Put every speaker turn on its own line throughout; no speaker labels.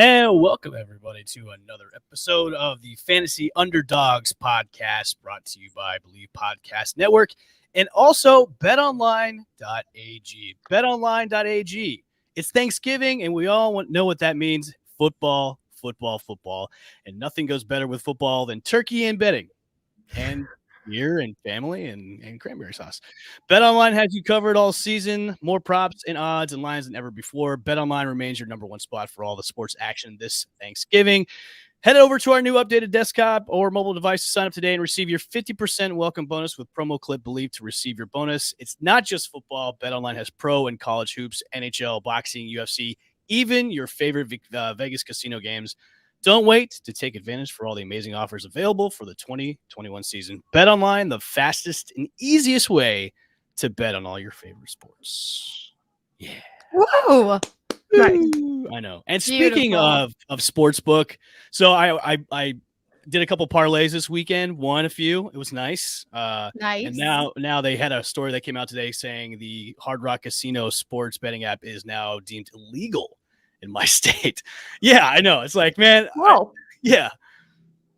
And welcome, everybody, to another episode of the Fantasy Underdogs podcast brought to you by Believe Podcast Network and also betonline.ag. Betonline.ag. It's Thanksgiving, and we all know what that means. Football, football, football. And nothing goes better with football than turkey and betting and beer and family and cranberry sauce. BetOnline has you covered all season. More props and odds and lines than ever before. BetOnline remains your number one spot for all the sports action this Thanksgiving. Head over to our new updated desktop or mobile device to sign up today and receive your 50% welcome bonus with promo code BELIEVE to receive your bonus. It's not just football. BetOnline has pro and college hoops, NHL, boxing, UFC, even your favorite Vegas casino games. Don't wait to take advantage for all the amazing offers available for the 2021 season. Bet online, the fastest and easiest way to bet on all your favorite sports. Yeah.
Whoa.
Nice. I know. And speaking of sportsbook, so I did a couple parlays this weekend, won a few. It was nice.
Nice.
And now they had a story that came out today saying the Hard Rock Casino sports betting app is now deemed illegal in my state. Yeah, I know. It's like, man.
Whoa.
I'm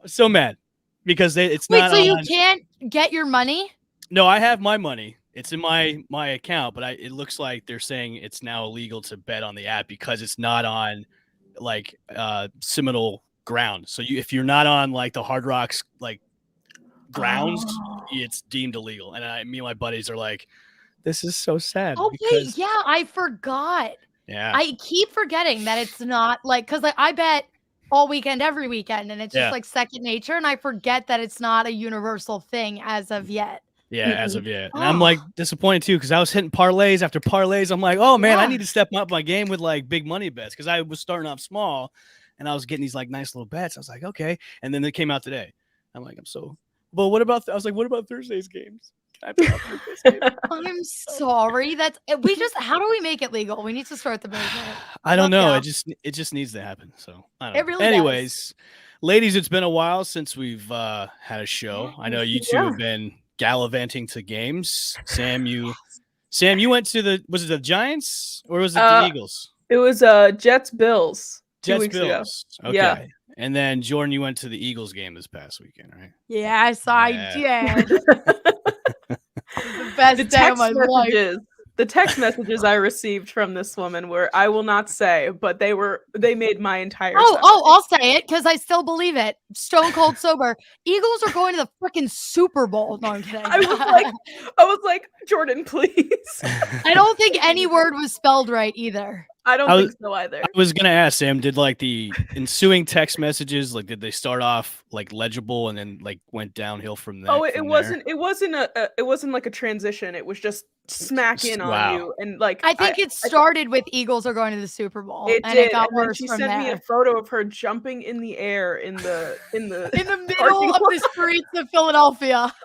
so mad because it's
Wait,
not.
so you can't get your money?
No, I have my money. It's in my account, but it looks like they're saying it's now illegal to bet on the app because it's not on like Seminole ground. So if you're not on like the Hard Rocks like grounds, it's deemed illegal. And me and my buddies are like, this is so sad.
Oh wait, yeah, I forgot.
Yeah,
I keep forgetting that it's not like because like I bet all weekend, every weekend, and it's just like second nature, and I forget that it's not a universal thing as of yet.
Yeah, as of yet. And I'm like disappointed too because I was hitting parlays after parlays. I'm like, oh man, I need to step up my game with like big money bets because I was starting off small and I was getting these like nice little bets. I was like, okay, and then they came out today. I'm like, but what about? I was like, what about Thursday's games?
I'm sorry. How do we make it legal? We need to start the movement.
I don't know. It just needs to happen. So I don't know.
Really
Anyways,
does.
Ladies, it's been a while since we've had a show. I know you two have been gallivanting to games. Sam, you went to was it the Giants or was it the Eagles?
It was Jets Bills.
Jets Bills. Ago. Okay. Yeah. And then Jordan, you went to the Eagles game this past weekend, right?
Yes, I did. The best day of my life.
The text messages I received from this woman were, I will not say, but they made my entire
I'll say it because I still believe it. Stone cold sober. Eagles are going to the freaking Super Bowl. No, I'm kidding.
I was like, Jordan, please.
I don't think any word was spelled right either.
I don't think so either.
I was gonna ask Sam, did like the ensuing text messages, like did they start off like legible and then like went downhill from there?
Oh, it wasn't like a transition. It was just smack in on you, and like
I think it started with Eagles are going to the Super Bowl.
It
and
did.
It got
and
worse
she
from
sent
there.
me a photo of her jumping in the air in the
middle of the streets of Philadelphia.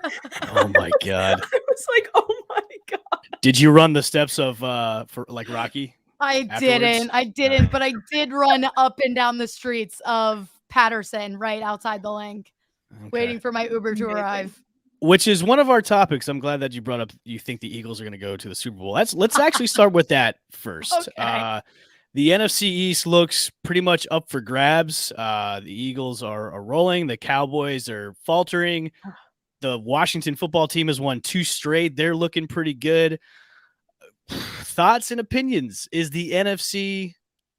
Oh my god!
I was like, oh my god!
Did you run the steps of for like Rocky?
I didn't, but I did run up and down the streets of Patterson right outside the link, waiting for my Uber to arrive.
Which is one of our topics. I'm glad that you brought up. You think the Eagles are going to go to the Super Bowl? Let's actually start with that first.
Okay.
The NFC East looks pretty much up for grabs. The Eagles are rolling. The Cowboys are faltering. The Washington football team has won 2 straight. They're looking pretty good. Thoughts and opinions. Is the NFC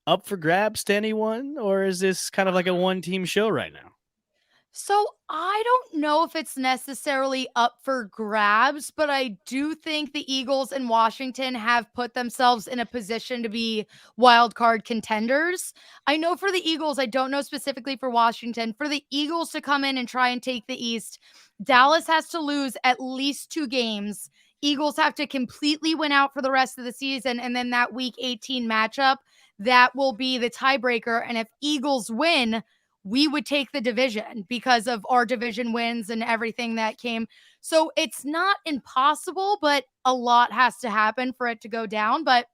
up for grabs to anyone, or is this kind of like a one-team show right now?
So I don't know if it's necessarily up for grabs, but I do think the Eagles and Washington have put themselves in a position to be wild card contenders. I know for the Eagles, I don't know specifically for Washington. For the Eagles to come in and try and take the East, Dallas has to lose at least 2 games. Eagles have to completely win out for the rest of the season. And then that week 18 matchup, that will be the tiebreaker. And if Eagles win, we would take the division because of our division wins and everything that came. So it's not impossible, but a lot has to happen for it to go down. But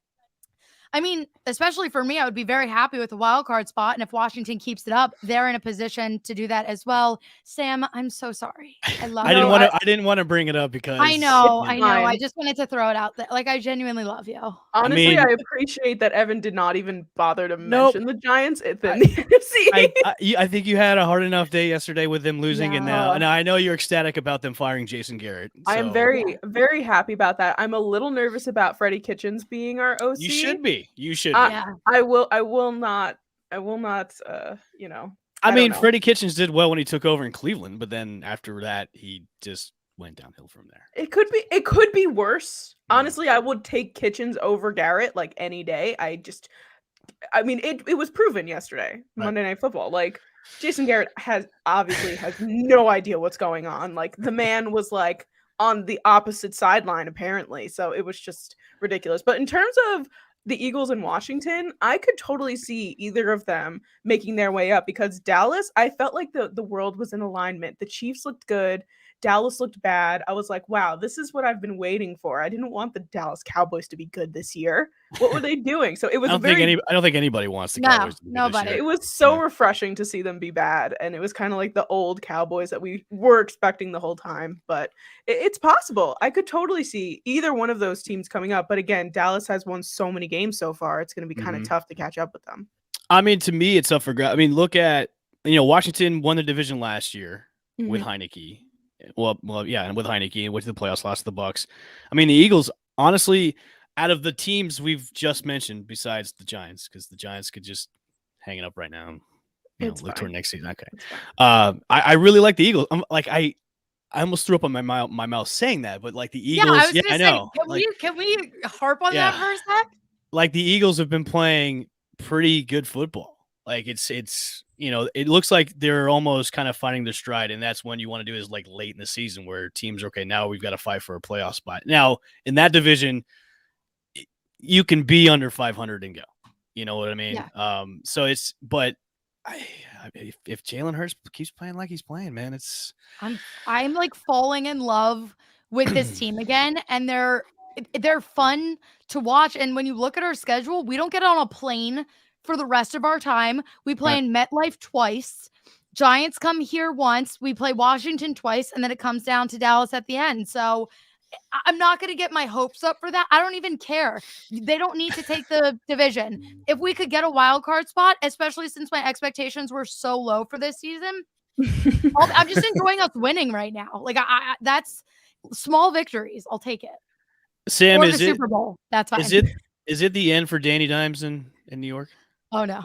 I mean, especially for me, I would be very happy with the wild card spot. And if Washington keeps it up, they're in a position to do that as well. Sam, I'm so sorry. I love you.
I didn't want to bring it up because
I know.
It's
I know. I
fine.
just wanted to throw it out there. Like, I genuinely love you.
Honestly, I
mean,
appreciate that Evan did not even bother to
Nope.
mention the Giants in the NFC.
I think you had a hard enough day yesterday with them losing, and
Yeah.
now I know you're ecstatic about them firing Jason Garrett.
I am
so-
very, very happy about that. I'm a little nervous about Freddie Kitchens being our OC.
You should be. You should.
I,
be.
Yeah.
I will not. You know.
I mean,
don't know.
Freddie Kitchens did well when he took over in Cleveland, but then after that, he just went downhill from there.
It could be worse.
Mm.
Honestly, I would take Kitchens over Garrett like any day. I mean, it was proven yesterday, Monday Night Football. Like, Jason Garrett obviously has no idea what's going on. Like, the man was like on the opposite sideline apparently, so it was just ridiculous. But in terms of the Eagles in Washington, I could totally see either of them making their way up, because Dallas, I felt like the world was in alignment. The Chiefs looked good. Dallas looked bad. I was like, wow, this is what I've been waiting for. I didn't want the Dallas Cowboys to be good this year. What were they doing? So it was
I don't think anybody wants the Cowboys to be good this
nobody.
year.
It was so refreshing to see them be bad, and it was kind of like the old Cowboys that we were expecting the whole time. But it's possible. I could totally see either one of those teams coming up. But again, Dallas has won so many games so far; it's going to be kind of tough to catch up with them.
I mean, to me, it's up for grabs. I mean, look at Washington won the division last year with Heineke. Well, yeah, and with Heineke, went to the playoffs, lost to the Bucks. I mean, the Eagles, honestly, out of the teams we've just mentioned, besides the Giants, because the Giants could just hang it up right now and look toward next season. Okay, I really like the Eagles. I almost threw up on my mouth saying that, but like the Eagles,
I was gonna say,
know.
Can we harp on that for a sec?
Like the Eagles have been playing pretty good football. Like it's it looks like they're almost kind of finding their stride, and that's when you want to do is like late in the season where teams are okay. Now we've got to fight for a playoff spot. Now in that division, you can be under 500 and go. You know what I mean?
Yeah.
So it's if Jalen Hurts keeps playing like he's playing, man,
I'm like falling in love with this team again, and they're fun to watch. And when you look at our schedule, we don't get on a plane for the rest of our time. We play in MetLife twice. Giants come here once. We play Washington twice, and then it comes down to Dallas at the end. So I'm not going to get my hopes up for that. I don't even care. They don't need to take the division. If we could get a wild card spot, especially since my expectations were so low for this season, I'm just enjoying us winning right now. Like that's small victories. I'll take it.
Sam,
or the Super Bowl. That's fine.
Is it the end for Danny Dimes in New York?
Oh no.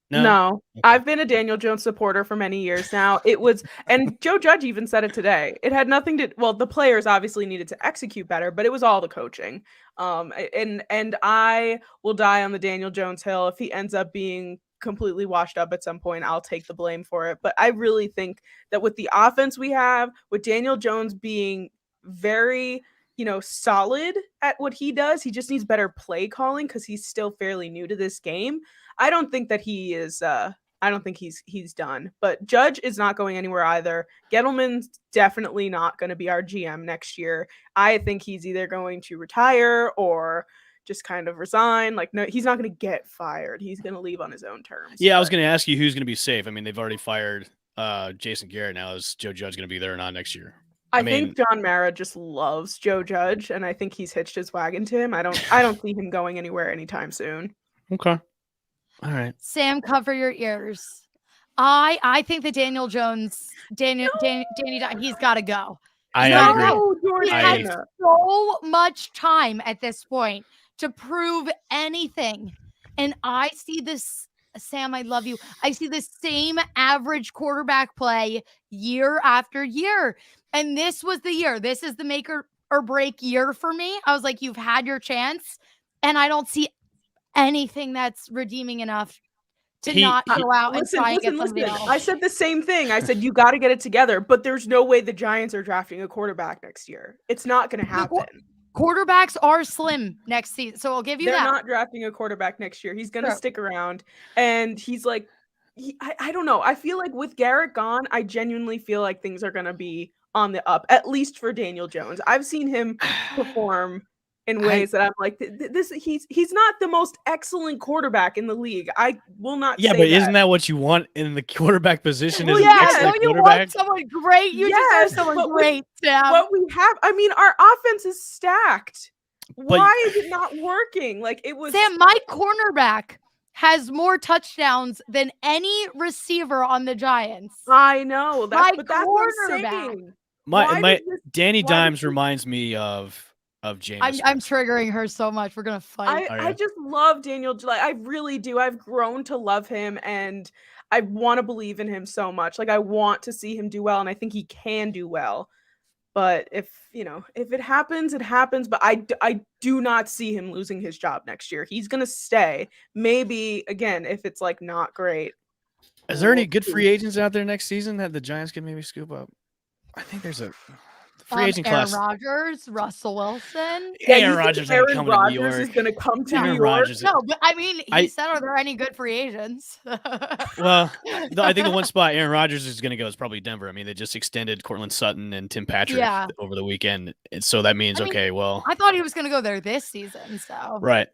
No. Okay. I've been a Daniel Jones supporter for many years now. It was, and Joe Judge even said it today. It had nothing to, well, the players obviously needed to execute better, but it was all the coaching. And I will die on the Daniel Jones hill. If he ends up being completely washed up at some point, I'll take the blame for it. But I really think that with the offense we have, with Daniel Jones being very, solid at what he does, he just needs better play calling because he's still fairly new to this game. I don't think that he is. I don't think he's done. But Judge is not going anywhere either. Gettleman's definitely not going to be our GM next year. I think he's either going to retire or just kind of resign. Like, no, he's not going to get fired. He's going to leave on his own terms.
Yeah, I was going to ask you who's going to be safe. I mean, they've already fired Jason Garrett. Now is Joe Judge going to be there or not next year?
I think John Mara just loves Joe Judge, and I think he's hitched his wagon to him. I don't see him going anywhere anytime soon.
Okay. All right.
Sam, cover your ears. I think that Daniel Jones, Danny, he's got to go.
I agree.
He's had so much time at this point to prove anything. And I see this, Sam, I love you. I see the same average quarterback play year after year. And this was the year. This is the make or break year for me. I was like, you've had your chance. And I don't see anything that's redeeming enough to not go out and try and get somebody else.
I said the same thing. I said, you got to get it together. But there's no way the Giants are drafting a quarterback next year. It's not going to happen.
Quarterbacks are slim next season. So I'll give you that.
They're not drafting a quarterback next year. He's going to stick around. And he's like, I don't know. I feel like with Garrett gone, I genuinely feel like things are going to be on the up, at least for Daniel Jones. I've seen him perform in ways that I'm like, this he's not the most excellent quarterback in the league. I will not say
but
that.
isn't that what you want in the quarterback position?
Well,
Is an
Yeah,
excellent
don't you
quarterback?
want someone great? You
Yes,
deserve someone
but with
great, Sam.
what we have, I mean, our offense is stacked.
But-
Why is it not working? Like, it was
Sam, my cornerback has more touchdowns than any receiver on the Giants.
I know
My
but that's what I'm
cornerback.
saying.
My Danny
why
Dimes
does this-
reminds me of James.
I'm triggering her so much. We're gonna fight.
I just love Daniel. Like, I really do. I've grown to love him, and I want to believe in him so much. Like, I want to see him do well, and I think he can do well. But if it happens, it happens. But I do not see him losing his job next year. He's gonna stay. Maybe again, if it's like not great.
Is there any good free agents out there next season that the Giants can maybe scoop up? I think there's a free agent
Aaron
class.
Rodgers, Russell Wilson.
Aaron Rodgers ain't coming to New York.
Is going to come to
Aaron
New York.
Rodgers.
No, but I mean, he said, "Are there any good free agents?"
Well, I think the one spot Aaron Rodgers is going to go is probably Denver. I mean, they just extended Cortland Sutton and Tim Patrick over the weekend, and so that means okay. Well,
I thought he was going to go there this season. So
right.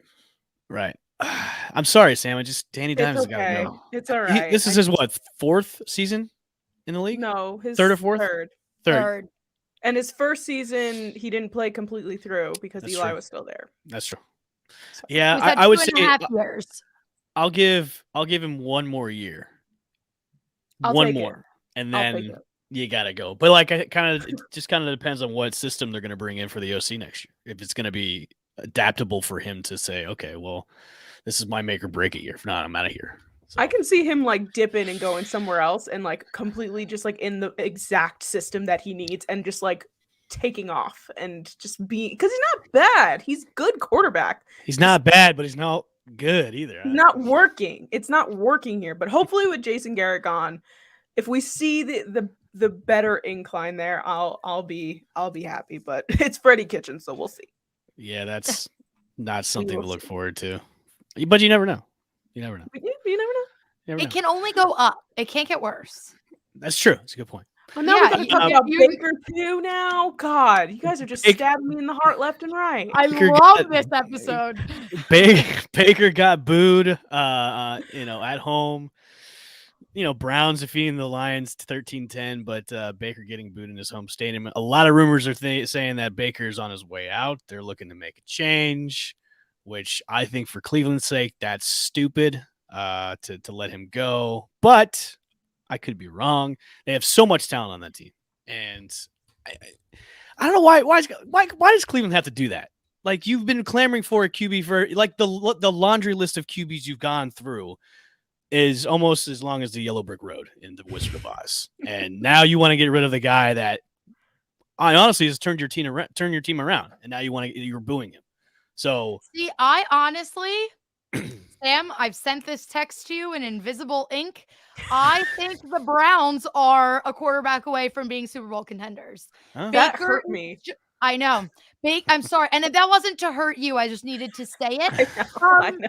I'm sorry, Sam. Danny Dimes has got to go.
It's all right.
This is his fourth season in the league?
No, his
third or fourth?
Third. And his first season, he didn't play completely through because
That's
Eli
true.
was still there.
That's true.
So,
yeah, I would say
2.5 years.
I'll give him one more year.
One
more. And then you gotta go. But like, it just kind of depends on what system they're going to bring in for the OC next year. If it's going to be adaptable for him to say, okay, well, this is my make or break it year. If not, I'm out of here. So.
I can see him like dipping and going somewhere else and like completely just like in the exact system that he needs and just like taking off and just being, because he's not bad. He's good quarterback.
He's not bad, but he's not good either.
Not working. It's not working here. But hopefully with Jason Garrett gone, if we see the better incline there, I'll be happy. But it's Freddie Kitchens, so we'll see.
Yeah, that's not something to look forward to. But you never know. You never know.
You never know.
It can only go up. It can't get worse.
That's true. That's a good point.
Well, now we gotta talk about Baker too now. God, you guys are just stabbing me in the heart left and right.
I love this episode.
Baker got booed at home. Browns defeating the Lions 13-10, but Baker getting booed in his home stadium. A lot of rumors are saying that Baker's on his way out. They're looking to make a change, which I think for Cleveland's sake, that's stupid to let him go. But I could be wrong. They have so much talent on that team. And I don't know why does Cleveland have to do that? Like, you've been clamoring for a QB for like the laundry list of QBs you've gone through is almost as long as the Yellow Brick Road in the Wizard of Oz. And now you want to get rid of the guy that I honestly has turned your team around. And now you're booing him. So
see, I honestly, Sam, I've sent this text to you in invisible ink. I think the Browns are a quarterback away from being Super Bowl contenders.
That hurt me.
I know. I'm sorry. And if that wasn't to hurt you, I just needed to say it.
I know.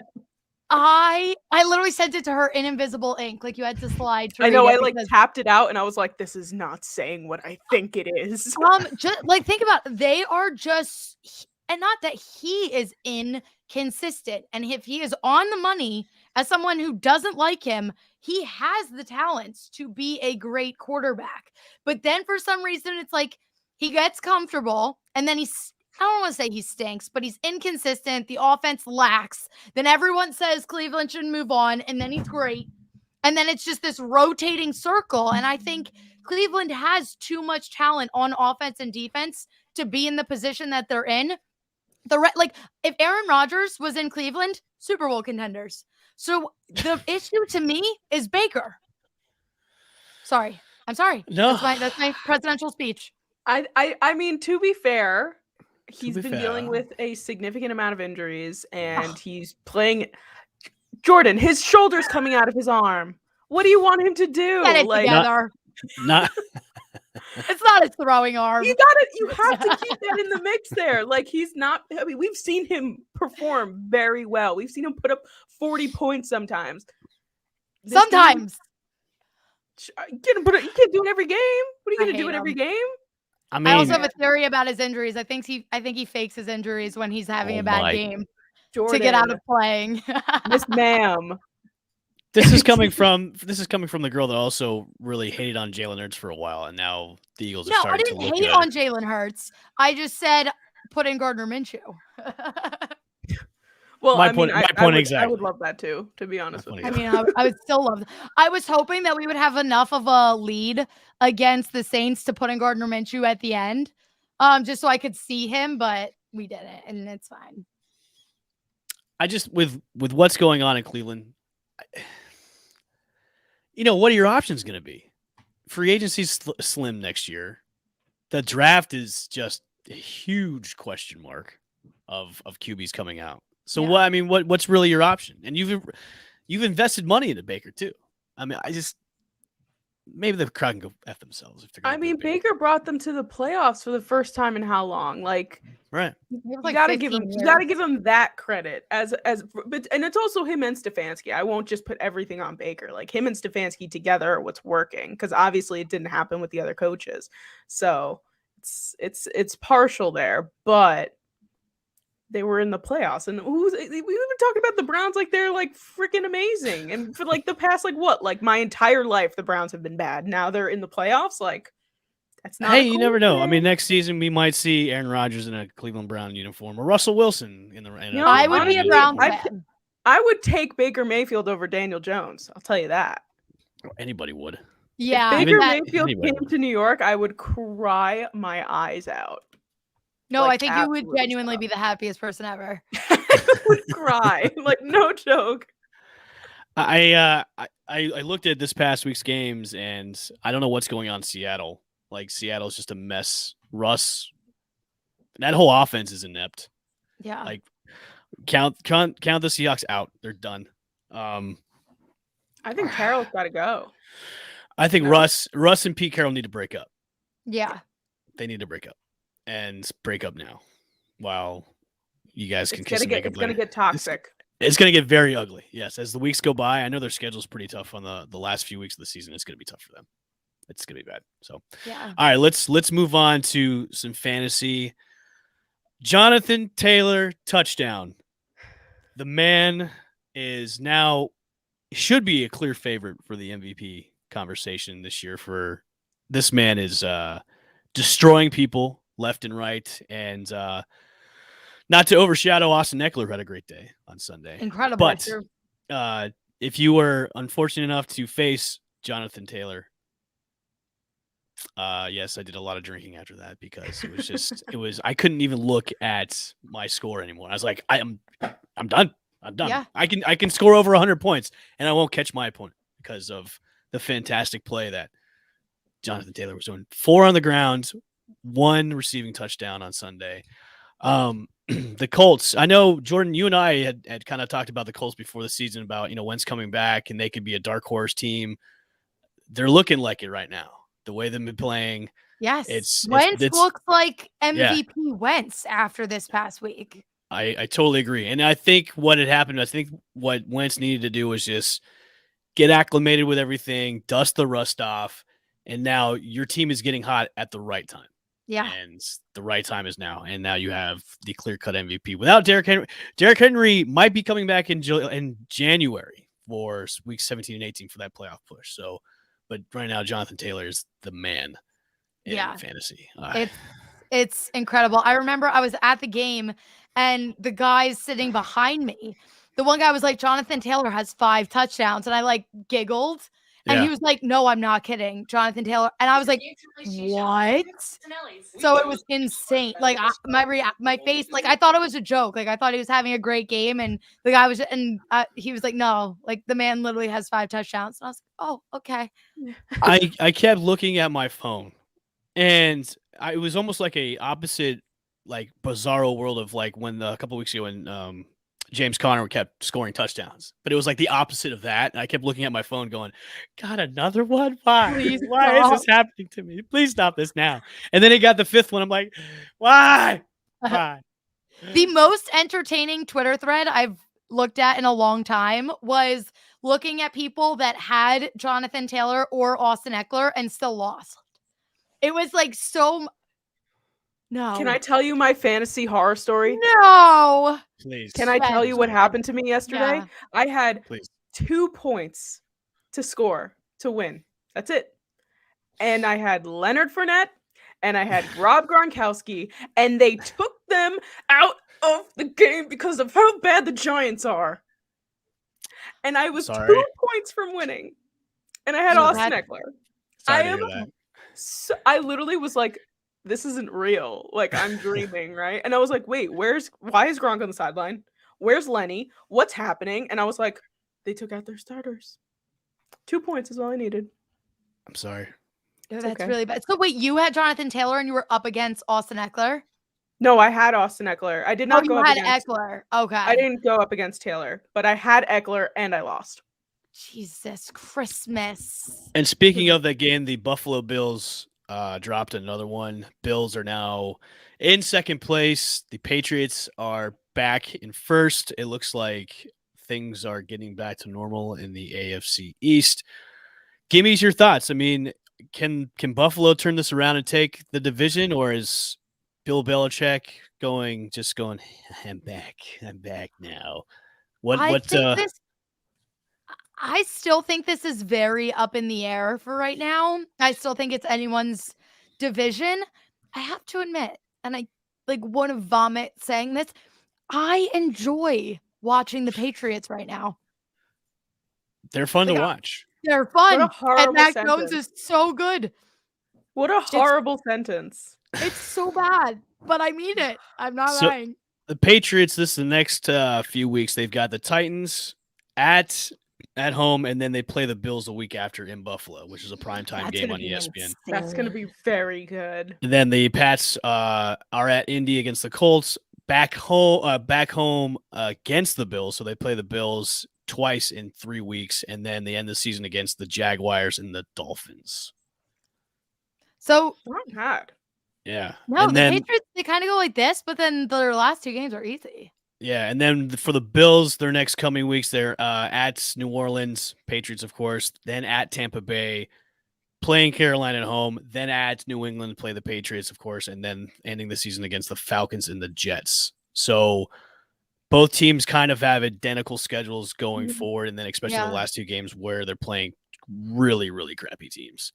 I literally sent it to her in invisible ink. Like, you had to slide through.
I know. I tapped it out and I was like, this is not saying what I think it is.
Just like, think about it. They are just, and not that he is inconsistent. And if he is on the money as someone who doesn't like him, he has the talents to be a great quarterback. But then for some reason, it's like he gets comfortable and then I don't want to say he stinks, but he's inconsistent. The offense lacks. Then everyone says Cleveland should move on, and then he's great. And then it's just this rotating circle. And I think Cleveland has too much talent on offense and defense to be in the position that they're in. If Aaron Rodgers was in Cleveland, Super Bowl contenders. So the issue to me is Baker. Sorry. I'm sorry.
No.
That's my presidential speech.
I mean, to be fair, he's been dealing with a significant amount of injuries and he's playing. Jordan, his shoulder's coming out of his arm. What do you want him to do?
Get it together.
Not
It's not his throwing arm.
You have to keep that in the mix there. Like, he's not, I mean, we've seen him perform very well. We've seen him put up 40 points sometimes.
Sometimes.
You can't do it every game. What are you going to do in every game?
I
I also
mean,
have a theory about his injuries. I think he fakes his injuries when he's having
Oh
a bad
my.
game
Jordan,
to get out of playing.
Miss Ma'am.
this is coming from the girl that also really hated on Jalen Hurts for a while, and now the Eagles are
No, I
starting to
didn't
look
hate
good.
on Jalen Hurts. I just said put in Gardner Minshew.
Well,
My
I mean,
point- my
I
point
would
exactly.
love that too, to be honest with
point
you.
I mean, I would still love. I was hoping that we would have enough of a lead against the Saints to put in Gardner Minshew at the end, just so I could see him. But we didn't, and it's fine.
I just with what's going on in Cleveland, what are your options going to be? Free agency's slim next year. The draft is just a huge question mark of QBs coming out. So what's really your option? And you've invested money into Baker too. I mean, maybe the crowd can go F themselves if they're going
I mean, Baker brought them to the playoffs for the first time in how long? Like,
right.
You gotta give him that credit but and it's also him and Stefanski. I won't just put everything on Baker. Like him and Stefanski together are what's working, because obviously it didn't happen with the other coaches. So it's partial there, but they were in the playoffs, and we've been talking about the Browns like they're like freaking amazing. And for like the past like my entire life, the Browns have been bad. Now they're in the playoffs, like.
Hey, you never know. I mean, next season we might see Aaron Rodgers in a Cleveland Brown uniform or Russell Wilson in the.
I would be a Brown fan.
I would take Baker Mayfield over Daniel Jones. I'll tell you that.
Anybody would.
Yeah.
If Baker Mayfield came to New York, I would cry my eyes out.
No, I think you would genuinely be the happiest person ever.
I would cry, like no joke.
I looked at this past week's games, and I don't know what's going on in Seattle. Like, Seattle's just a mess. Russ, that whole offense is inept.
Yeah.
Like, count the Seahawks out. They're done.
I think Carroll's got to go.
I think Russ and Pete Carroll need to break up.
Yeah.
They need to break up, and break up now. While you guys can kiss and make up
It's going to get toxic.
It's going to get very ugly. Yes, as the weeks go by. I know their schedule's pretty tough on the last few weeks of the season. It's going to be tough for them. It's going to be bad. So,
yeah.
All right, let's move on to some fantasy. Johnathon Taylor touchdown. The man is now should be a clear favorite for the MVP conversation this year. For this man is destroying people left and right, and not to overshadow Austin Ekeler, who had a great day on Sunday.
Incredible.
But if you were unfortunate enough to face Johnathon Taylor, yes, I did a lot of drinking after that, because it was just I couldn't even look at my score anymore. I was like, I'm done. I'm done.
Yeah.
I can score over 100 points and I won't catch my opponent because of the fantastic play that Johnathon Taylor was doing. 4 on the ground, 1 receiving touchdown on Sunday. The Colts, I know, Jordan, you and I had kind of talked about the Colts before the season about, Wentz coming back and they could be a dark horse team. They're looking like it right now. The way they've been playing.
Yes. Wentz looks like MVP Wentz after this past week.
I totally agree. And I think what had happened, I think what Wentz needed to do was just get acclimated with everything, dust the rust off, and now your team is getting hot at the right time.
Yeah.
And the right time is now. And now you have the clear-cut MVP. Without Derrick Henry, Derrick Henry might be coming back in January for weeks 17 and 18 for that playoff push. So, but right now, Johnathon Taylor is the man in fantasy.
It's incredible. I remember I was at the game and the guys sitting behind me, the one guy was like, Johnathon Taylor has 5 touchdowns. And I like giggled. And he was like, no, I'm not kidding. Johnathon Taylor. And I was like, what? So it was insane. Like my face, like I thought it was a joke. Like I thought he was having a great game. And the guy was, he was like, no, like the man literally has 5 touchdowns. And I was like, oh, okay.
I kept looking at my phone, and it was almost like a opposite, like bizarro world of like when a couple weeks ago when James Conner kept scoring touchdowns, but it was like the opposite of that. And I kept looking at my phone going, God, another one? Why is this happening to me? Please stop this now. And then he got the 5th one. I'm like, why?
The most entertaining Twitter thread I've looked at in a long time was looking at people that had Johnathon Taylor or Austin Ekeler and still lost. It was like so No.
Can I tell you my fantasy horror story?
No.
Please.
Can I tell you what happened to me yesterday?
Yeah.
I had
Please.
2 points to score to win. That's it. And I had Leonard Fournette and I had Rob Gronkowski, and they took them out of the game because of how bad the Giants are. And I was 2 points from winning. And I had Austin Ekeler.
Sorry to hear that.
I literally was like, this isn't real. Like, I'm dreaming, right? And I was like, wait, why is Gronk on the sideline? Where's Lenny? What's happening? And I was like, they took out their starters. 2 points is all I needed.
I'm sorry.
That's really bad. So wait, you had Johnathon Taylor and you were up against Austin Ekeler?
No, I had Austin Ekeler. I did not go up against
Ekeler. Okay.
I didn't go up against Taylor, but I had Ekeler and I lost.
Jesus Christmas.
And speaking of that game, the Buffalo Bills dropped another one. Bills are now in second place. The Patriots are back in first. It looks like things are getting back to normal in the AFC East. Give me your thoughts. I mean, can Buffalo turn this around and take the division, or is Bill Belichick going, I'm back now?
I still think this is very up in the air for right now. I still think it's anyone's division. I have to admit, and I want to vomit saying this, I enjoy watching the Patriots right now.
They're fun to watch.
They're fun.
What a horrible
and Mac
sentence.
Jones is so good.
What a horrible sentence.
It's so bad, but I mean it. I'm not lying.
The Patriots, this is the next few weeks. They've got the Titans at home, and then they play the Bills a week after in Buffalo, which is a primetime game on ESPN.
Insane.
That's going to be very good.
And then the Pats are at Indy against the Colts, back home against the Bills. So they play the Bills twice in 3 weeks, and then they end the season against the Jaguars and the Dolphins.
So
not bad.
Yeah.
No, the Patriots, they kind of go like this, but then their last 2 games are easy.
Yeah, and then for the Bills, their next coming weeks, they're at New Orleans, Patriots, of course, then at Tampa Bay, playing Carolina at home, then at New England, play the Patriots, of course, and then ending the season against the Falcons and the Jets. So both teams kind of have identical schedules going forward, and then especially the last 2 games where they're playing really, really crappy teams.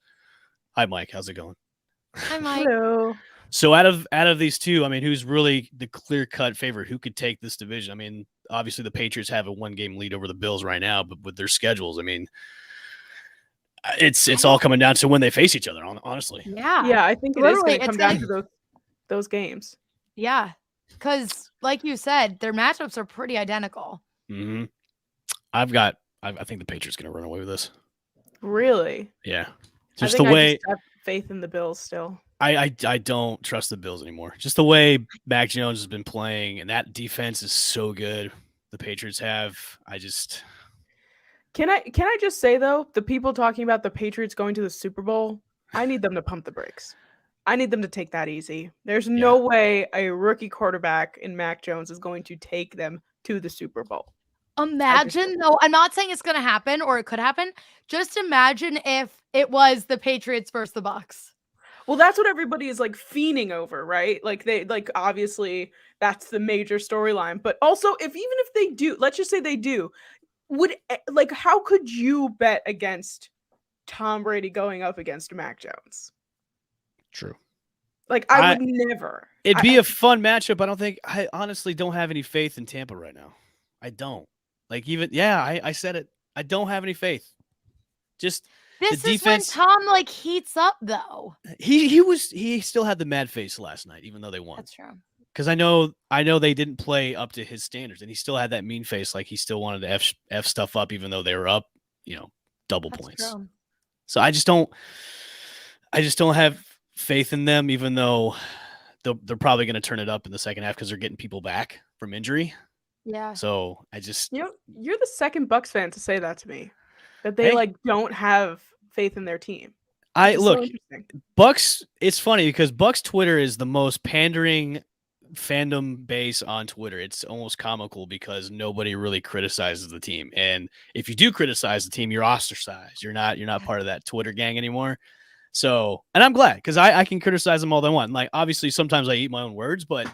Hi, Mike. How's it going?
Hi, Mike.
Hello.
So out of these 2, I mean, who's really the clear-cut favorite? Who could take this division? I mean, obviously the Patriots have a 1-game lead over the Bills right now, but with their schedules, I mean, it's all coming down to when they face each other, honestly.
Yeah, I think it is going to come down to those games.
Yeah, because like you said, their matchups are pretty identical.
Mm-hmm. I think the Patriots going to run away with this.
Really?
Yeah.
I just have faith in the Bills still.
I don't trust the Bills anymore. Just the way Mac Jones has been playing, and that defense is so good. The Patriots have.
Can I just say though, the people talking about the Patriots going to the Super Bowl, I need them to pump the brakes. I need them to take that easy. There's no way a rookie quarterback in Mac Jones is going to take them to the Super Bowl.
Imagine though, I'm not saying it's going to happen or it could happen. Just imagine if it was the Patriots versus the Bucs.
Well, that's what everybody is fiending over, right? Obviously that's the major storyline. But also, even if they do, let's just say they do, how could you bet against Tom Brady going up against Mac Jones?
True.
I would never.
It'd be a fun matchup. I honestly don't have any faith in Tampa right now. I don't. I said it. I don't have any faith. Just
this
the
is
defense,
when Tom heats up though.
He still had the mad face last night, even though they won.
That's true.
Because I know they didn't play up to his standards, and he still had that mean face, like he still wanted to f stuff up, even though they were up, double points.
True.
So I just don't have faith in them, even though they're probably going to turn it up in the second half because they're getting people back from injury.
Yeah.
So I just
you're the second Bucs fan to say that to me, that they don't have faith in their team.
Bucs. It's funny because Bucs Twitter is the most pandering fandom base on Twitter. It's almost comical because nobody really criticizes the team, and if you do criticize the team, you're ostracized. You're not part of that Twitter gang anymore. So, and I'm glad because I can criticize them all I want. Like, obviously, sometimes I eat my own words, but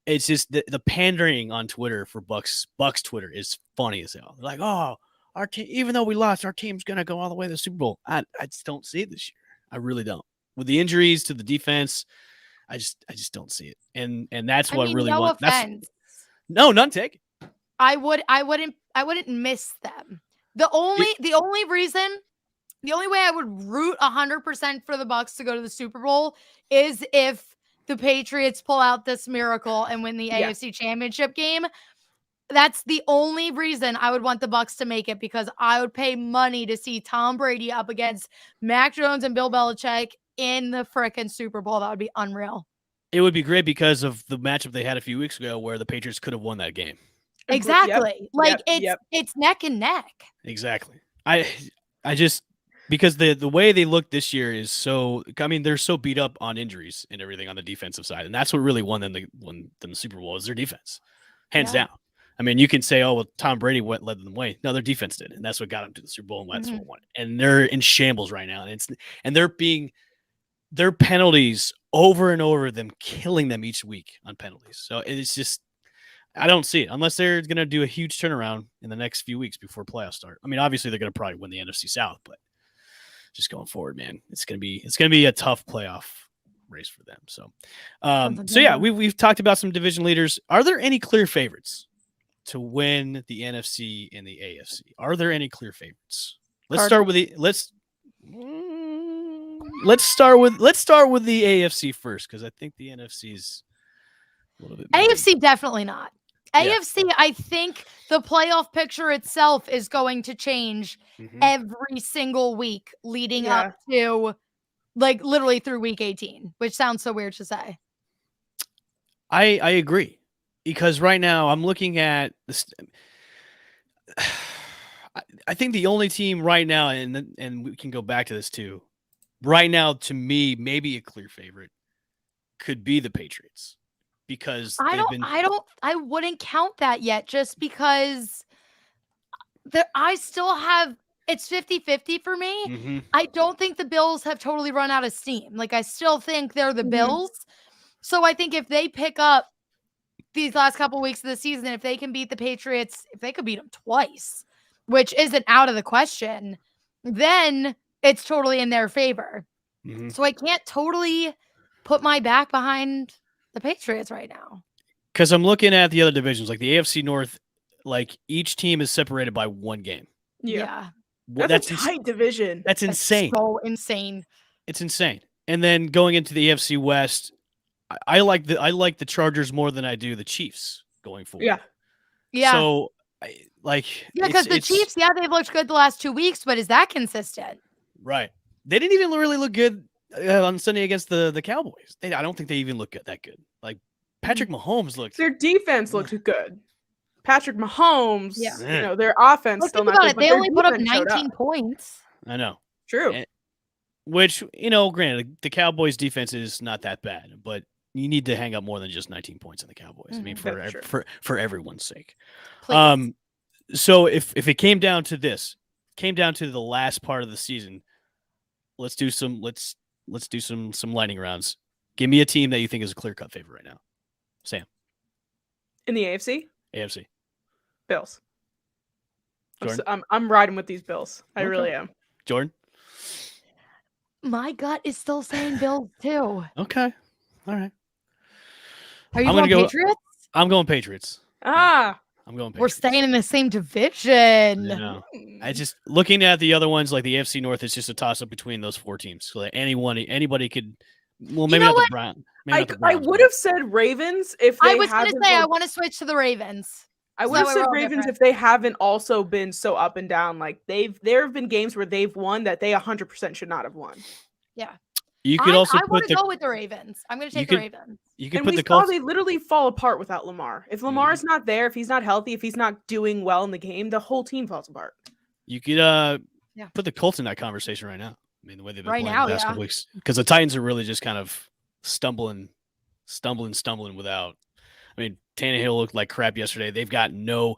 it's just the pandering on Twitter for Bucks Twitter is funny as hell. They're like, oh, our team, even though we lost, our team's gonna go all the way to the Super Bowl. I just don't see it this year. I really don't. With the injuries to the defense, I just don't see it. And that's what I really
no
want.
offense.
No, none taken.
I wouldn't miss them. The only way I would root 100% for the Bucks to go to the Super Bowl is if the Patriots pull out this miracle and win the AFC Championship game. That's the only reason I would want the Bucks to make it, because I would pay money to see Tom Brady up against Mac Jones and Bill Belichick in the frickin' Super Bowl. That would be unreal.
It would be great because of the matchup they had a few weeks ago where the Patriots could have won that game.
Exactly. It's neck and neck.
Exactly. I just, because the way they look this year is so, I mean, they're so beat up on injuries and everything on the defensive side. And that's what really won them the Super Bowl, is their defense. Hands down. I mean, you can say, oh, well, Tom Brady led them away. No, their defense did. And that's what got them to the Super Bowl, and that's what won it. And they're in shambles right now. And their penalties over and over, them killing them each week on penalties. So it's just, I don't see it unless they're going to do a huge turnaround in the next few weeks before playoffs start. I mean, obviously they're going to probably win the NFC South, but just going forward, man, it's going to be a tough playoff race for them. So, yeah, we've talked about some division leaders. Are there any clear favorites to win the NFC and the AFC? Are there any clear favorites? Let's start with the AFC first, because I think the NFC is a little bit.
AFC definitely not. AFC, I think the playoff picture itself is going to change every single week leading up to, like, literally through week 18, which sounds so weird to say.
I agree, because right now I'm looking at this. I think the only team right now, and we can go back to this too, right now, to me, maybe a clear favorite could be the Patriots, because
I wouldn't count that yet, just because I still have, it's 50-50 for me. I don't think the Bills have totally run out of steam. Like, I still think they're the Bills. So I think if they pick up these last couple weeks of the season, if they can beat the Patriots, if they could beat them twice, which isn't out of the question, then it's totally in their favor. So I can't totally put my back behind the Patriots right now.
Because I'm looking at the other divisions, like the AFC North, like each team is separated by one game.
Yeah.
That's a tight division.
That's insane.
So insane.
It's insane. And then going into the AFC West, I like the Chargers more than I do the Chiefs going forward.
Yeah.
So,
because the Chiefs, they've looked good the last 2 weeks, but is that consistent?
Right. They didn't even really look good on Sunday against the Cowboys. I don't think they even look that good. Like, Patrick Mahomes looked.
Their defense looked good. Patrick Mahomes, their offense still not good.
They only put up 19 points.
I know.
True.
Which, granted, the Cowboys defense is not that bad, but you need to hang up more than just 19 points on the Cowboys. I mean, for everyone's sake.
Please.
So if it came down to the last part of the season, let's do some lightning rounds. Give me a team that you think is a clear-cut favorite right now. Sam.
In the AFC?
AFC.
Bills.
Jordan?
I'm riding with these Bills. I really am.
Jordan?
My gut is still saying Bills too.
Okay. All right.
Are you going Patriots?
I'm going Patriots.
I'm
going Patriots.
We're staying in the same division.
No. I just, looking at the other ones, like the AFC North, it's just a toss-up between those four teams. So that anybody could, well, maybe not the Browns.
I would have said Ravens if they
I was going to say I want to switch to the Ravens.
I would have said Ravens if they haven't also been so up and down. Like, there have been games where they've won that they 100% should not have won.
Yeah.
You could also
I want to go with the Ravens. I'm going to take the Ravens.
You could
and
put
we
the
saw
Colts.
they literally fall apart without Lamar. If Lamar's not there, if he's not healthy, if he's not doing well in the game, the whole team falls apart.
You could put the Colts in that conversation right now. I mean, the way they've been playing the last couple weeks, because the Titans are really just kind of stumbling without. I mean, Tannehill looked like crap yesterday. They've got no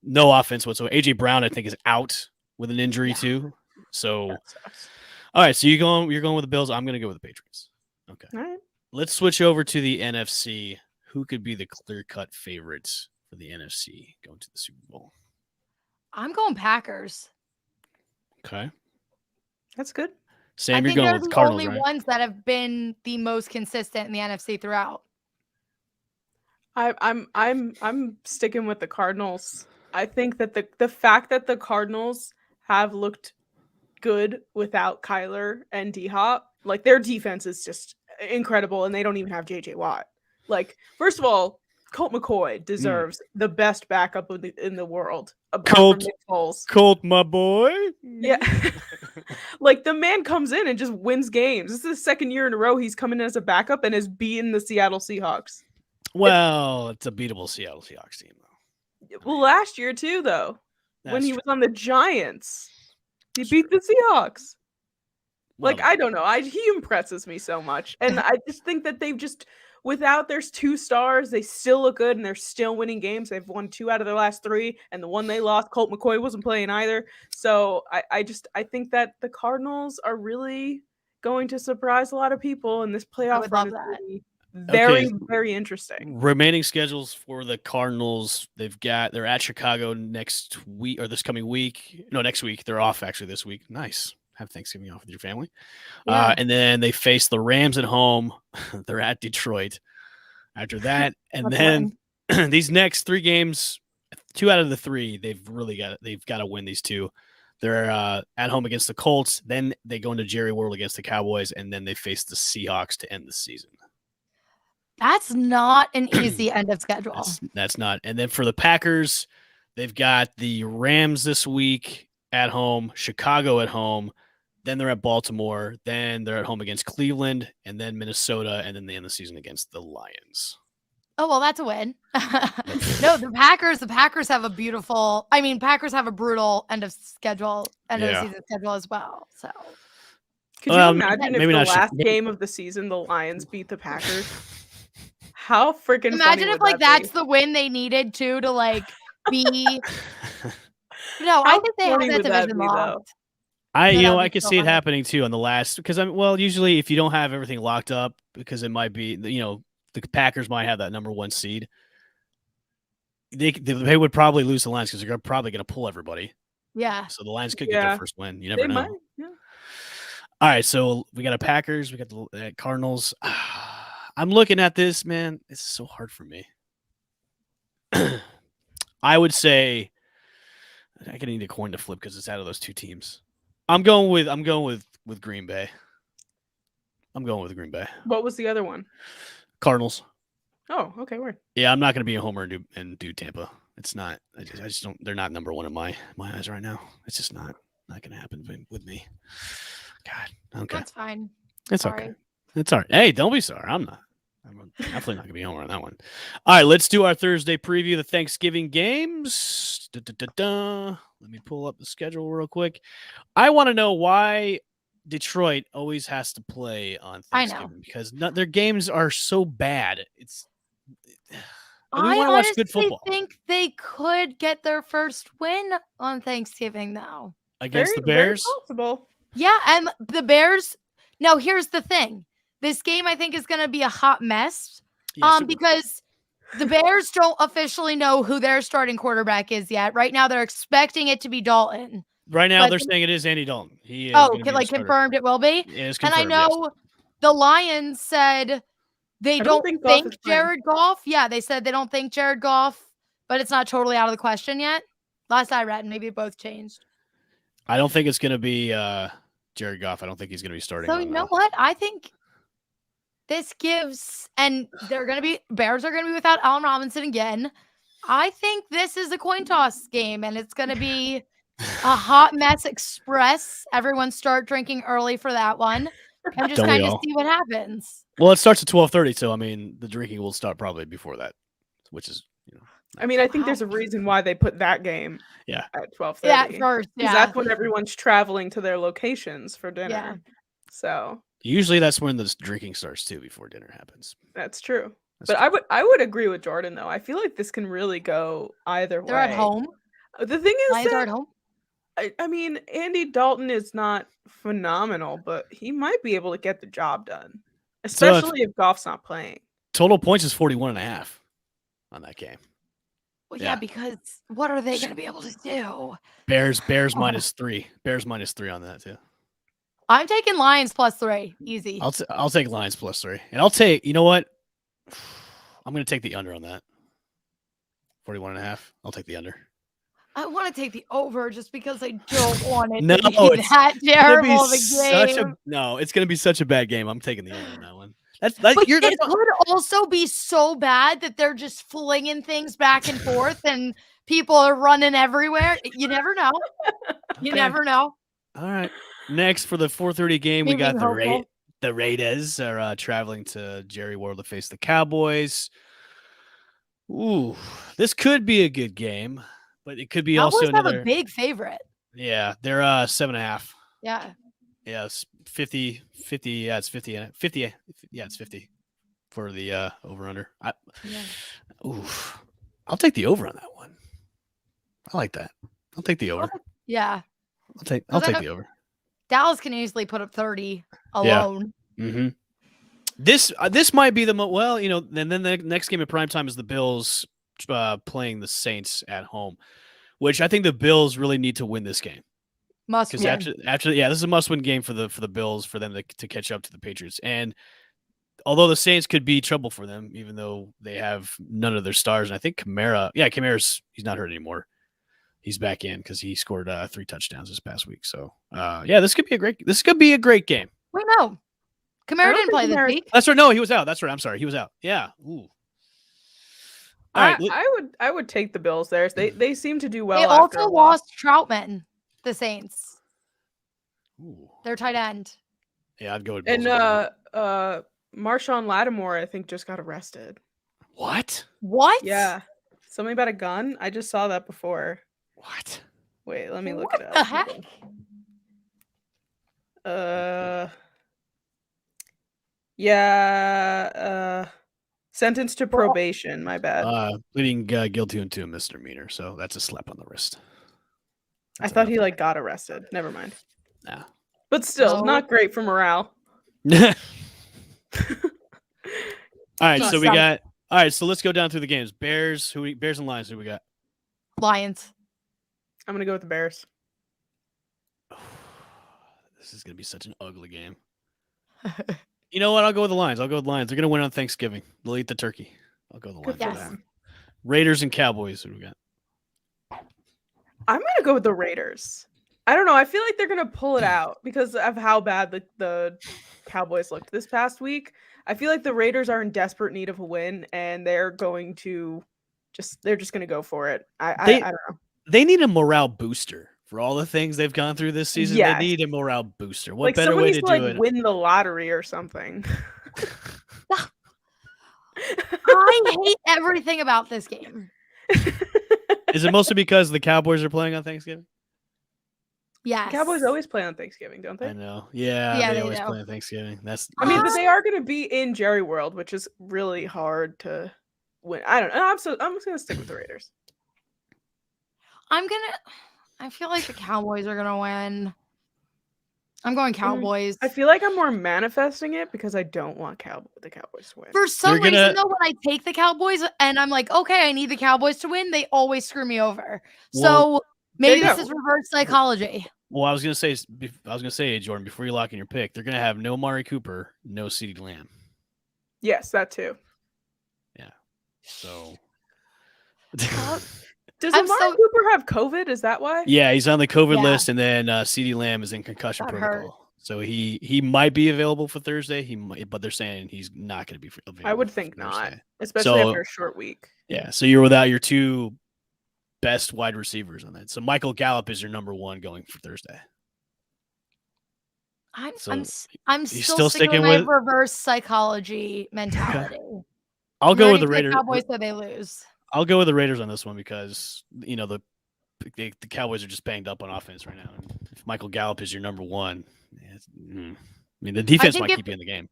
offense whatsoever. AJ Brown, I think, is out with an injury too. So, All right, so you're going with the Bills. I'm going to go with the Patriots. Okay.
All right.
Let's switch over to the NFC. Who could be the clear-cut favorites for the NFC going to the Super Bowl?
I'm going Packers.
Okay.
That's good.
Sam,
I
you're
think
going
they're
with the
the
Cardinals,
only
right?
ones that have been the most consistent in the NFC throughout.
I'm sticking with the Cardinals. I think that the fact that the Cardinals have looked good without Kyler and D Hop, like their defense is just incredible, and they don't even have JJ Watt. Like, first of all, Colt McCoy deserves the best backup in the world, apart from Nick Foles.
Colt, my boy.
Yeah. Like, the man comes in and just wins games. This is the second year in a row he's coming in as a backup and has beaten the Seattle Seahawks.
Well, it's a beatable Seattle Seahawks team, though.
Well, last year too, though, when he was on the Giants, he beat the Seahawks. Like, I don't know. He impresses me so much. And I just think that they've just, without their 2 stars, they still look good and they're still winning games. They've won 2 out of their last 3, and the one they lost, Colt McCoy wasn't playing either. So I think that the Cardinals are really going to surprise a lot of people, and this playoff run is going to be very, very interesting.
Remaining schedules for the Cardinals, they're at Chicago next week, or this coming week. No, next week. They're off actually this week. Nice. Have Thanksgiving off with your family.
Yeah.
And then they face the Rams at home. They're at Detroit after that. And then these next 3 games, 2 out of the 3, they've got to win these 2. They're at home against the Colts. Then they go into Jerry World against the Cowboys, and then they face the Seahawks to end the season.
That's not an easy end of schedule.
That's not. And then for the Packers, they've got the Rams this week at home, Chicago at home. Then they're at Baltimore. Then they're at home against Cleveland, and then Minnesota, and then they end the season against the Lions.
Oh, well, that's a win. No, the Packers have a beautiful, Packers have a brutal end of the season schedule as well. So
could you imagine if the last game of the season the Lions beat the Packers? How freaking
imagine
funny
if that's the win they needed to be. No, I think they have that division locked.
I could see it happening too on the last, because usually if you don't have everything locked up, because it might be, the Packers might have that number 1 seed. They would probably lose the Lions because they're probably going to pull everybody.
Yeah.
So the Lions could get their first win. You never know.
Might, yeah.
All right, so we got a Packers, we got the Cardinals. I'm looking at this, man. It's so hard for me. I would say I could need a coin to flip because it's out of those 2 teams. I'm going with Green Bay. I'm going with Green Bay.
What was the other one?
Cardinals.
Oh, okay, word.
Yeah, I'm not going to be a homer and do Tampa. It's not. I just don't. They're not number 1 in my eyes right now. It's just not going to happen with me. God. Okay.
That's fine.
It's okay. It's all right. Hey, don't be sorry. I'm not. I'm definitely not going to be homer on that one. All right, let's do our Thursday preview of the Thanksgiving games. Let me pull up the schedule real quick. I want to know why Detroit always has to play on Thanksgiving, because their games are so bad. We want to watch good football.
I think they could get their first win on Thanksgiving, though.
Against the Bears?
Very possible.
Yeah, and the Bears. Now, here's the thing. This game, I think, is going to be a hot mess because the Bears don't officially know who their starting quarterback is yet. Right now, they're expecting it to be Dalton.
Right now, they're saying it is Andy Dalton. He is
confirmed it will be?
It is
confirmed, and I know
yes.
The Lions said they don't think Jared Goff. Yeah, they said they don't think Jared Goff, but it's not totally out of the question yet. Last I read, maybe both changed.
I don't think it's going to be Jared Goff. I don't think he's going to be starting.
So you know what? I think this gives, and Bears are going to be without Allen Robinson again. I think this is a coin toss game, and it's going to be a hot mess express. Everyone start drinking early for that one, and just kind of see what happens.
Well, it starts at 12:30, so the drinking will start probably before that, which is
I think there's a reason why they put that game at 12:30.
Yeah, first.
Because that's when everyone's traveling to their locations for dinner.
Yeah.
So
usually that's when the drinking starts too, before dinner happens.
That's true. But I would agree with Jordan, though. I feel like this can really go either way.
They're at home.
The thing is,
Lions are at home.
I mean, Andy Dalton is not phenomenal, but he might be able to get the job done, especially if Goff's not playing.
Total points is 41.5 on that game.
Well, yeah, because what are they going to be able to do?
Bears -3. Bears -3 on that too.
I'm taking Lions +3. Easy.
I'll take Lions +3, and I'll take. You know what? I'm going to take the under on that. 41.5. I'll take the under.
I want to take the over just because I don't want it
No,
to be that terrible of a game.
It's going to be such a bad game. I'm taking the under on that one.
But it could also be so bad that they're just flinging things back and forth and people are running everywhere. You never know. You never know.
All right. Next for the 4:30 game, we got
hopeful.
the Raiders are traveling to Jerry World to face the Cowboys. Ooh, this could be a good game, but it could be
Cowboys
also
have
another
a big favorite.
Yeah, they're 7.5.
Yeah.
Yeah, it's 50. Yeah, it's 50. Yeah, it's 50 for the over under. I'll take the over on that one. I like that. I'll take the over.
Yeah.
I'll take the over.
Dallas can easily put up 30 alone.
Yeah. Mm-hmm. This might be the and then the next game at primetime is the Bills playing the Saints at home, which I think the Bills really need to win this game.
Must win.
Actually, this is a must-win game for the Bills for them to catch up to the Patriots. And although the Saints could be trouble for them, even though they have none of their stars, and I think Kamara's he's not hurt anymore. He's back in because he scored 3 touchdowns this past week. So this could be a great game.
Wait, no. Kamara didn't play this week.
That's right. No, he was out. That's right. I'm sorry. He was out. Yeah. Ooh.
All right. I would take the Bills there. They seem to do well.
They also lost Troutman, the Saints.
Ooh.
Their tight end.
Yeah, I'd go with Bills.
And Marshawn Lattimore, I think, just got arrested.
What?
Yeah. Something about a gun? I just saw that before.
What?
Wait, let me look it up.
What
the
the heck?
Yeah. Sentenced to probation. My bad.
Pleading guilty to a misdemeanor, so that's a slap on the wrist.
I thought he got arrested. Never mind.
Nah.
But still, not great for morale.
All right, so let's go down through the games. Bears and Lions. Who we got?
Lions.
I'm gonna go with the Bears.
This is gonna be such an ugly game. You know what? I'll go with the Lions. They're gonna win on Thanksgiving. They'll eat the turkey. I'll go with the Lions.
Yes.
Raiders and Cowboys. Who do we got?
I'm gonna go with the Raiders. I don't know. I feel like they're gonna pull it out because of how bad the Cowboys looked this past week. I feel like the Raiders are in desperate need of a win, and they're going to just gonna go for it. I don't know.
They need a morale booster for all the things they've gone through this season.
Yes.
They need a morale booster. What better
someone
way
needs
to do it?
Win the lottery or something.
I hate everything about this game.
Is it mostly because the Cowboys are playing on Thanksgiving?
Yes.
The Cowboys always play on Thanksgiving, don't they?
I know. Yeah, they always
do.
play on Thanksgiving.
But they are going to be in Jerry World, which is really hard to win. I don't know. I'm just going to stick with the Raiders.
I feel like the Cowboys are going to win. I'm going Cowboys.
I feel like I'm more manifesting it because I don't want the Cowboys to win.
For some reason, though, when I take the Cowboys and I'm like, okay, I need the Cowboys to win, they always screw me over. So maybe this is reverse psychology.
Well, I was gonna say, Jordan, before you lock in your pick, they're gonna have no Amari Cooper, no CeeDee Lamb.
Yes, that too.
Yeah. So
does Amari Cooper have COVID? Is that why?
Yeah, he's on the COVID list, and then CeeDee Lamb is in concussion protocol. So he might be available for Thursday. He might, but they're saying he's not going to be available.
I would think not, especially after a short week.
Yeah, so you're without your 2 best wide receivers on that. So Michael Gallup is your number 1 going for Thursday.
I'm still sticking with my reverse psychology mentality.
Okay. I'll go with the Raiders.
Cowboys so they lose.
I'll go with the Raiders on this one because the Cowboys are just banged up on offense right now. And if Michael Gallup is your number 1, the defense might keep you in the game.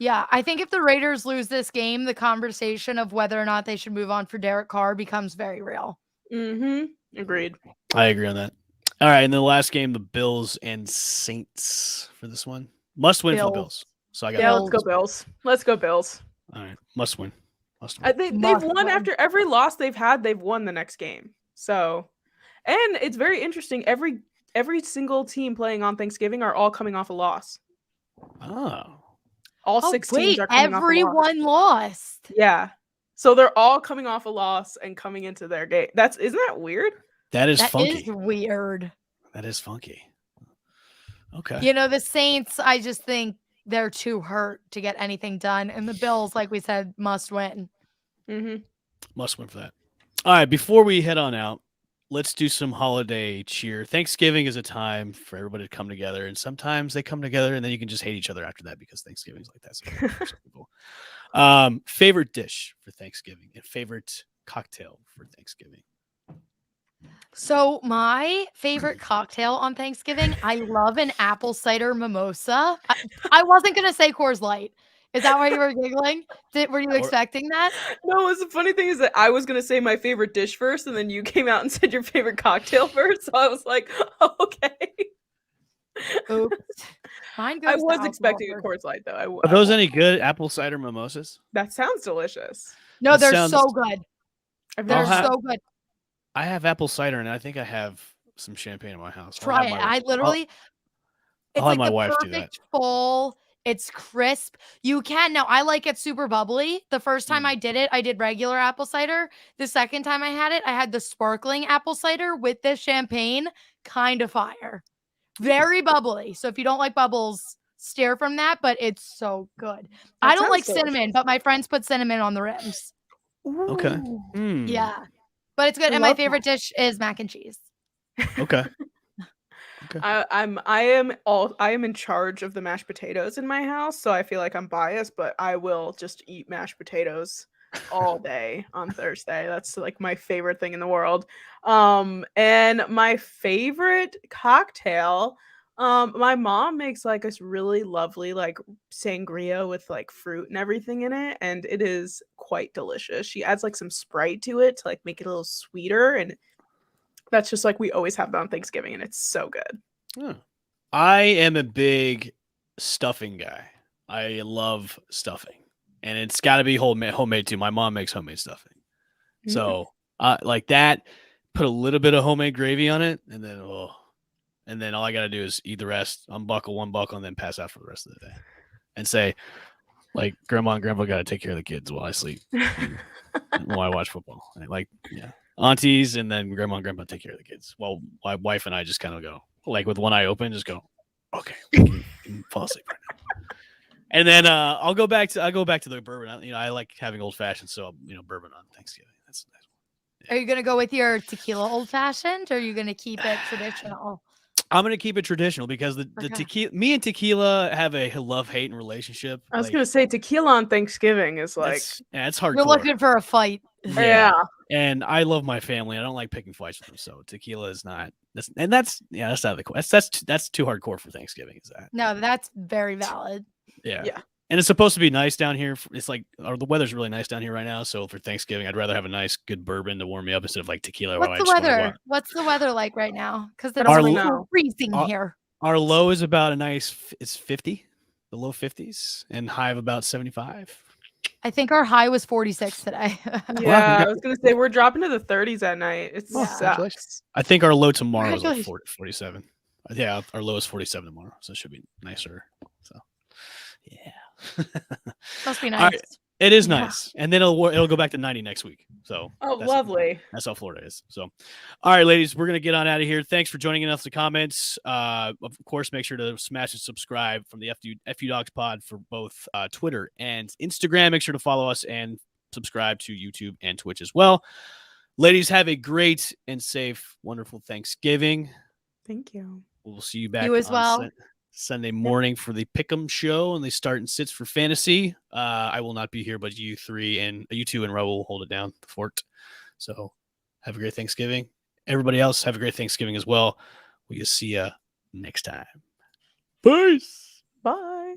Yeah, I think if the Raiders lose this game, the conversation of whether or not they should move on for Derek Carr becomes very real.
Mm-hmm. Agreed.
I agree on that. All right, and then the last game, the Bills and Saints for this one. Must win for the Bills. So I got
Yeah, let's go Bills. Let's go Bills.
All right, must win. Must win.
They've won after every loss they've had. They've won the next game. So, and it's very interesting. Every single team playing on Thanksgiving are all coming off a loss.
Oh.
All 6 teams are coming off a loss.
Everyone lost.
Yeah. So they're all coming off a loss and coming into their game. Isn't that weird?
That is funky.
That is weird.
That is funky. Okay.
You know, the Saints, I just think they're too hurt to get anything done. And the Bills, like we said, must win.
Mm-hmm.
Must win for that. All right, before we head on out, let's do some holiday cheer. Thanksgiving is a time for everybody to come together, and sometimes they come together, and then you can just hate each other after that because Thanksgiving is like that. So for some people. Favorite dish for Thanksgiving and favorite cocktail for Thanksgiving.
So my favorite cocktail on Thanksgiving, I love an apple cider mimosa. I wasn't going to say Coors Light. Is that why you were giggling? Were you expecting that?
No, the funny thing is that I was going to say my favorite dish first, and then you came out and said your favorite cocktail first. So I was like, oh, okay.
Oops. Mine goes
I was expecting a Coors Light, though.
Are those any good apple cider mimosas?
That sounds delicious.
No, they're so good. They're so good.
I have apple cider, and I think I have some champagne in my house.
Try it. I literally, it's like the perfect full. It's crisp. You can now. I like it super bubbly. The first time I did it, I did regular apple cider. The second time I had it, I had the sparkling apple cider with the champagne. Kind of fire. Very bubbly. So if you don't like bubbles, steer from that. But it's so good. I don't like cinnamon, but my friends put cinnamon on the rims.
Okay.
Yeah. But it's good. And my favorite dish is mac and cheese.
Okay.
Okay. I am in charge of the mashed potatoes in my house, so I feel like I'm biased, but I will just eat mashed potatoes all day on Thursday. That's like my favorite thing in the world. And my favorite cocktail, my mom makes like this really lovely like sangria with like fruit and everything in it, and it is quite delicious. She adds like some Sprite to it to like make it a little sweeter, and that's just like we always have that on Thanksgiving, and it's so good.
Yeah. I am a big stuffing guy. I love stuffing, and it's got to be homemade too. My mom makes homemade stuffing, so like that. Put a little bit of homemade gravy on it, and then all I got to do is eat the rest, unbuckle one buckle, and then pass out for the rest of the day, and say, like, Grandma and Grandpa got to take care of the kids while I sleep, while I watch football. Like, yeah. Aunties and then Grandma and Grandpa take care of the kids. Well, my wife and I just kind of go, like, with one eye open, just go, okay, can fall asleep right now. And then I'll go back to the bourbon. I like having old fashioned, so bourbon on Thanksgiving. That's nice.
Yeah. Are you gonna go with your tequila old fashioned, or are you gonna keep it traditional?
I'm gonna keep it traditional because the tequila, me and tequila have a love-hate relationship.
I was gonna say tequila on Thanksgiving is like
it's hardcore.
You're looking for a fight.
Yeah.
And I love my family. I don't like picking fights with them. So tequila is not. That's out of the question. That's too hardcore for Thanksgiving. Is that?
No, that's very valid.
Yeah. And it's supposed to be nice down here. It's like, the weather's really nice down here right now. So for Thanksgiving, I'd rather have a nice, good bourbon to warm me up instead of like tequila.
What's the weather? What's the weather like right now? Because it's freezing here.
Our low is about it's 50, the low 50s, and high of about 75.
I think our high was 46 today.
Yeah, I was gonna say we're dropping to the 30s at night. It sucks.
I think our low tomorrow is like 47. Yeah, our low is 47 tomorrow, so it should be nicer. So, yeah,
must be nice.
It is nice, and then it'll go back to 90 next week. So,
lovely.
That's how Florida is. So, all right, ladies, we're gonna get on out of here. Thanks for joining us in the comments. Of course, make sure to smash and subscribe from the FU Dogs Pod for both Twitter and Instagram. Make sure to follow us and subscribe to YouTube and Twitch as well. Ladies, have a great and safe, wonderful Thanksgiving.
Thank you.
We'll see you back
you as well.
Sunday morning for the Pick'em show, and they start and sits for fantasy. I will not be here, but you two and Ro will hold it down the fort. So have a great Thanksgiving. Everybody else, have a great Thanksgiving as well. We'll see you next time. Peace.
Bye.